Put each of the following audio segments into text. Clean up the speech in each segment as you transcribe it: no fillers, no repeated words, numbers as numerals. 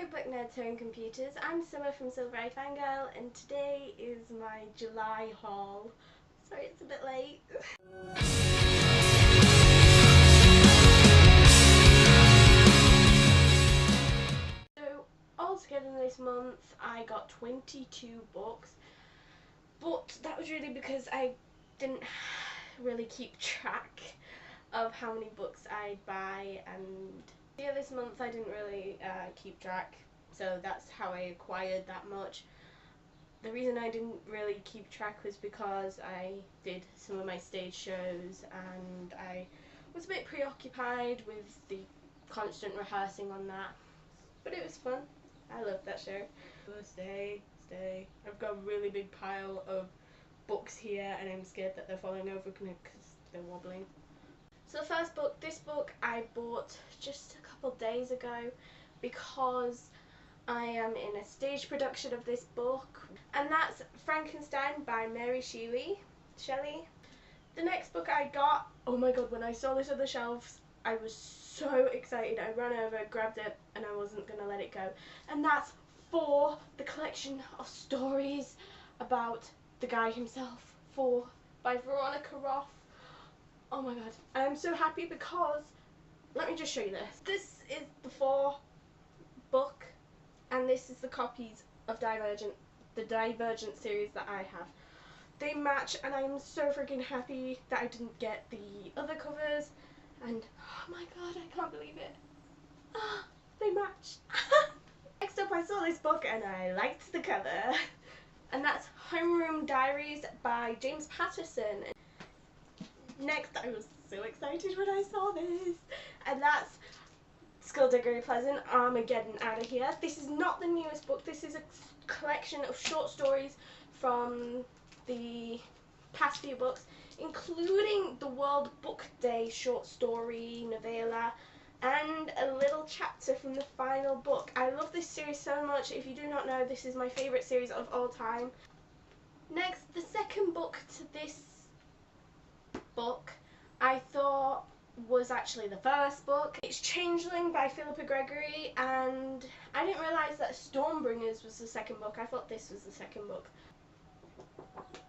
book nerds here in computers. I'm Summer from Silver-Eyed-Fangirl and today is my July haul. Sorry it's a bit late. So altogether this month I got 22 books, but that was really because I didn't really keep track of how many books I'd buy, and yeah, this month I didn't really keep track, so that's how I acquired that much. The reason I didn't really keep track was because I did some of my stage shows and I was a bit preoccupied with the constant rehearsing on that, but it was fun. I loved that show. Stay. I've got a really big pile of books here and I'm scared that they're falling over because they're wobbling. So the first book, this book I bought just a couple days ago because I am in a stage production of this book, and that's Frankenstein by Mary Shelley. The next book I got, oh my god, when I saw this on the shelves I was so excited. I ran over, grabbed it, and I wasn't going to let it go. And that's For, the collection of stories about the guy himself, For, by Veronica Roth. Oh my god, I'm so happy because, let me just show you this. This is the For book, and this is the copies of the Divergent series that I have. They match, and I'm so freaking happy that I didn't get the other covers, and oh my god, I can't believe it. They match. Next up I saw this book and I liked the cover, and that's Homeroom Diaries by James Patterson. Next, I was so excited when I saw this, and that's Skullduggery Pleasant, Armageddon Out of Here. This is not the newest book, this is a collection of short stories from the past few books, including the World Book Day short story novella and a little chapter from the final book. I love this series so much. If you do not know, this is my favourite series of all time. Next, the second book to this book I thought was actually the first book. It's Changeling by Philippa Gregory, and I didn't realise that Stormbringers was the second book. I thought this was the second book.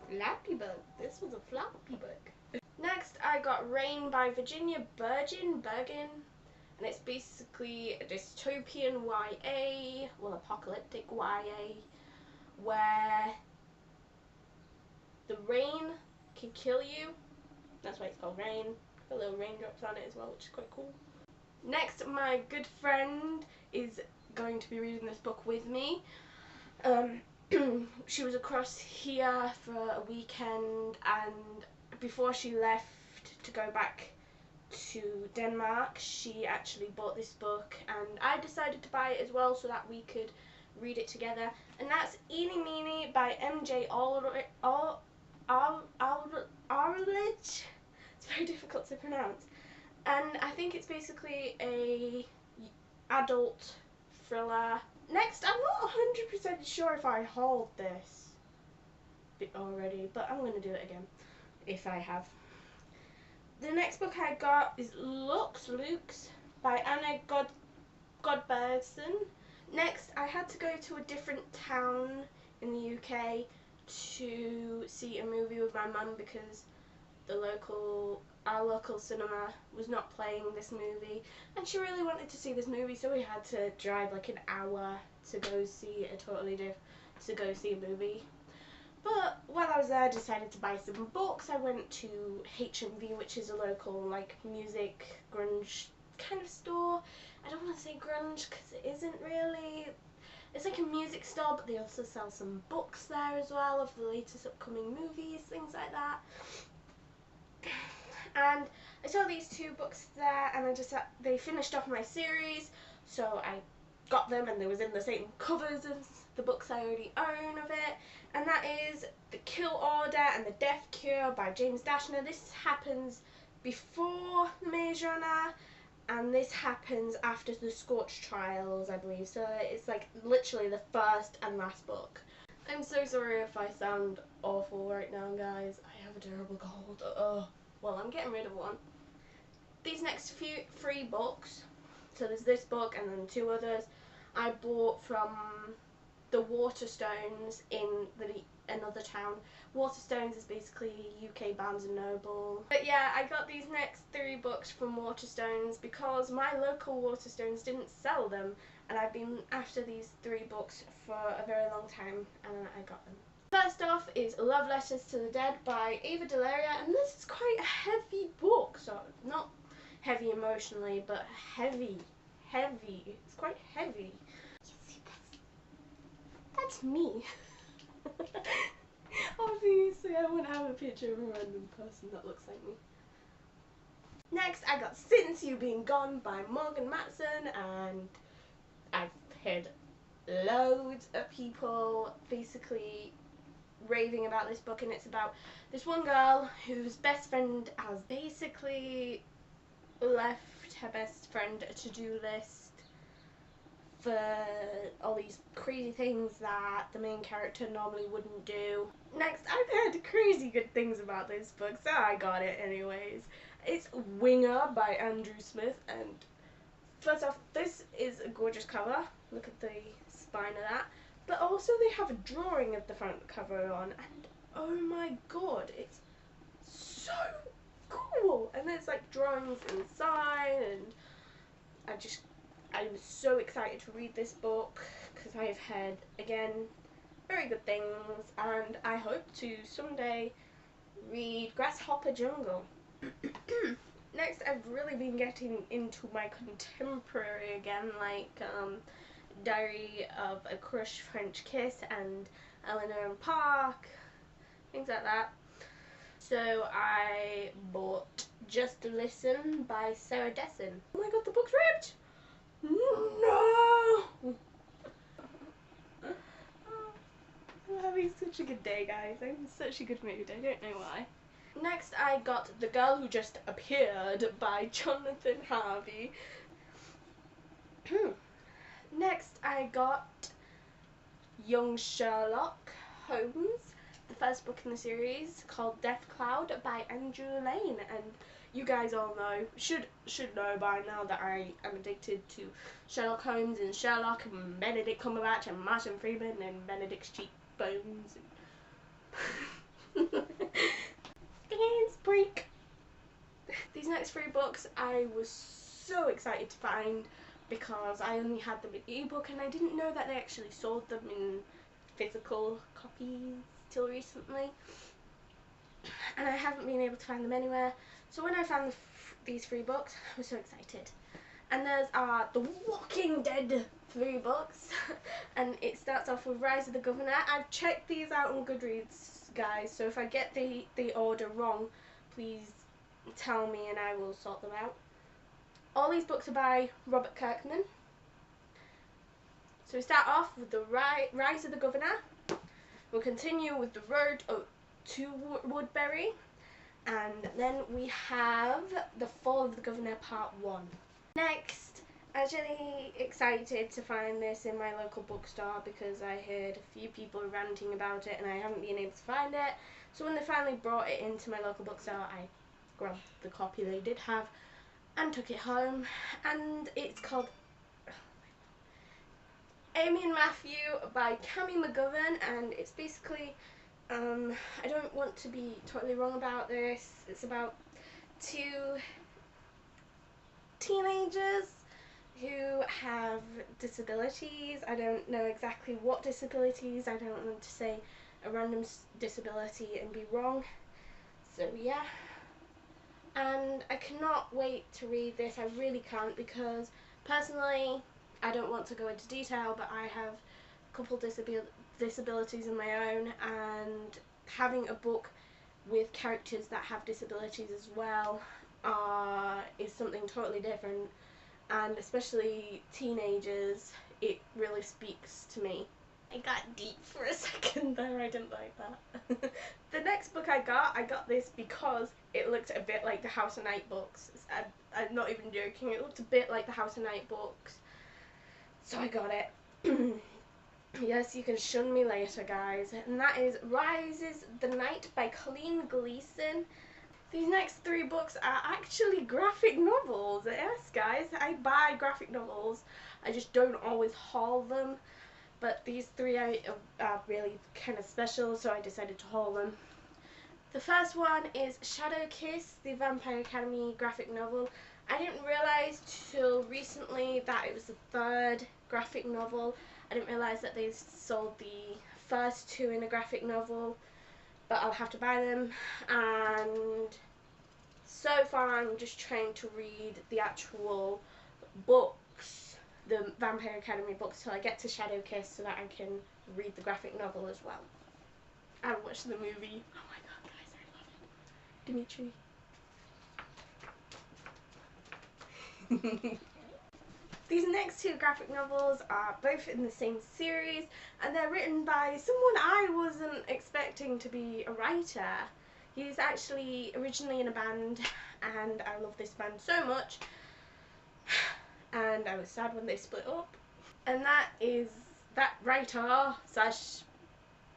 Flappy book. This was a floppy book. Next I got Rain by Virginia Bergin, and it's basically a dystopian YA, well, apocalyptic YA, where the rain can kill you. That's why it's called Rain. Got little raindrops on it as well, which is quite cool. Next, my good friend is going to be reading this book with me. She was across here for a weekend, and before she left to go back to Denmark, she actually bought this book, and I decided to buy it as well so that we could read it together. And that's Eeny Meeny by M.J. Arledge. It's very difficult to pronounce, and I think it's basically a adult thriller. Next, I'm not 100% sure if I hauled this bit already, but I'm going to do it again if I have. The next book I got is Lux by Anna Godbergson. Next, I had to go to a different town in the UK to see a movie with my mum because our local cinema was not playing this movie, and she really wanted to see this movie, so we had to drive like an hour to go see a movie. But while I was there, I decided to buy some books. I went to HMV, which is a local like music grunge kind of store. I don't want to say grunge because it isn't really. It's like a music store, but they also sell some books there as well of the latest upcoming movies, things like that. And I saw these two books there, and they finished off my series, so I got them, and they was in the same covers as the books I already own of it, and that is The Kill Order and The Death Cure by James Dashner. This happens before the Maze Runner, and this happens after the Scorch Trials, I believe, so it's like literally the first and last book. I'm so sorry if I sound awful right now, guys. I have a terrible cold. Well, I'm getting rid of one. These next three books, so there's this book and then two others, I bought from the Waterstones in another town. Waterstones is basically UK Barnes and Noble. But yeah, I got these next 3 books from Waterstones because my local Waterstones didn't sell them, and I've been after these 3 books for a very long time, and I got them. First off is Love Letters to the Dead by Ava Delaria, and this is quite a heavy book, so not heavy emotionally, but heavy. It's quite heavy. See, that's me. Obviously, I wouldn't have a picture of a random person that looks like me. Next, I got Since You've Been Gone by Morgan Matson, and I've heard loads of people basically raving about this book, and it's about this one girl whose best friend has basically left her best friend a to-do list for all these crazy things that the main character normally wouldn't do. Next, I've heard crazy good things about this book, so I got it anyways. It's Winger by Andrew Smith, and first off, this is a gorgeous cover. Look at the spine of that. But also they have a drawing of the front cover on, and oh my god, it's so cool! And there's like drawings inside, and I'm so excited to read this book because I've heard, again, very good things, and I hope to someday read Grasshopper Jungle. Next, I've really been getting into my contemporary again, like Diary of a Crushed French Kiss and Eleanor and Park, things like that. So I bought Just Listen by Sarah Desson. Oh my god, the book's ripped! No! I'm having such a good day, guys. I'm in such a good mood. I don't know why. Next, I got The Girl Who Just Appeared by Jonathan Harvey. Next, I got Young Sherlock Holmes, the first book in the series, called Death Cloud by Andrew Lane, and you guys all know, should know by now that I am addicted to Sherlock Holmes and Sherlock and Benedict Cumberbatch and Martin Freeman and Benedict's cheekbones and hands break. These next 3 books I was so excited to find because I only had them in ebook, and I didn't know that they actually sold them in physical copies till recently, and I haven't been able to find them anywhere. So when I found these 3 books, I was so excited. And there's the Walking Dead 3 books, and it starts off with Rise of the Governor. I've checked these out on Goodreads, guys, so if I get the order wrong, please tell me and I will sort them out. All these books are by Robert Kirkman. So we start off with the Rise of the Governor. We'll continue with The Road to Woodbury. And then we have The Fall of the Governor Part 1. Next, I was really excited to find this in my local bookstore because I heard a few people ranting about it and I haven't been able to find it. So when they finally brought it into my local bookstore, I grabbed the copy they did have and took it home, and it's called Amy and Matthew by Cammy McGovern, and it's basically, I don't want to be totally wrong about this, it's about 2 teenagers who have disabilities. I don't know exactly what disabilities, I don't want to say a random disability and be wrong, so yeah. And I cannot wait to read this. I really can't, because personally I don't want to go into detail, but I have a couple disabilities of my own, and having a book with characters that have disabilities as well is something totally different, and especially teenagers, it really speaks to me. I got deep for a second there, I didn't like that. The next book I got this because it looked a bit like the House of Night books. I'm not even joking, it looked a bit like the House of Night books. So I got it. Yes, you can shun me later, guys. And that is Rises the Night by Colleen Gleason. These next 3 books are actually graphic novels. Yes, guys, I buy graphic novels. I just don't always haul them. But these three are really kind of special, so I decided to haul them. The first one is Shadow Kiss, the Vampire Academy graphic novel. I didn't realise till recently that it was the third graphic novel. I didn't realise that they sold the first two in a graphic novel, but I'll have to buy them. And so far I'm just trying to read the actual books, the Vampire Academy books, till I get to Shadow Kiss so that I can read the graphic novel as well. And watch the movie. Oh my god, guys, I love it. Dimitri. These next two graphic novels are both in the same series, and they're written by someone I wasn't expecting to be a writer. He's actually originally in a band, and I love this band so much, and I was sad when they split up. And that writer slash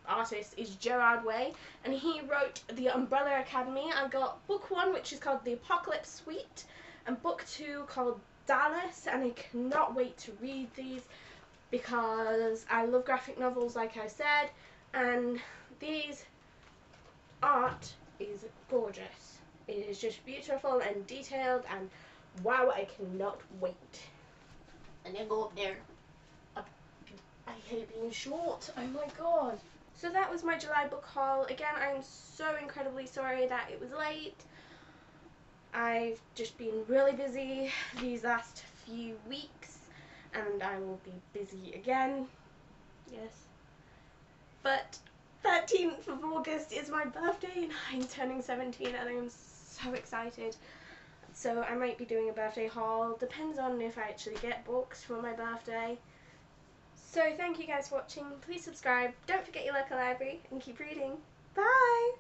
artist is Gerard Way, and he wrote The Umbrella Academy. I got book one, which is called The Apocalypse Suite, and book two called Dallas, and I cannot wait to read these because I love graphic novels, like I said, and these art is gorgeous. It is just beautiful and detailed, and wow, I cannot wait. And then go up there. I hate being short. Oh my god. So that was my July book haul. Again, I'm so incredibly sorry that it was late. I've just been really busy these last few weeks, and I will be busy again. Yes. But 13th of August is my birthday, and I'm turning 17, and I'm so excited. So I might be doing a birthday haul. Depends on if I actually get books for my birthday. So thank you guys for watching. Please subscribe. Don't forget your local library, and keep reading. Bye!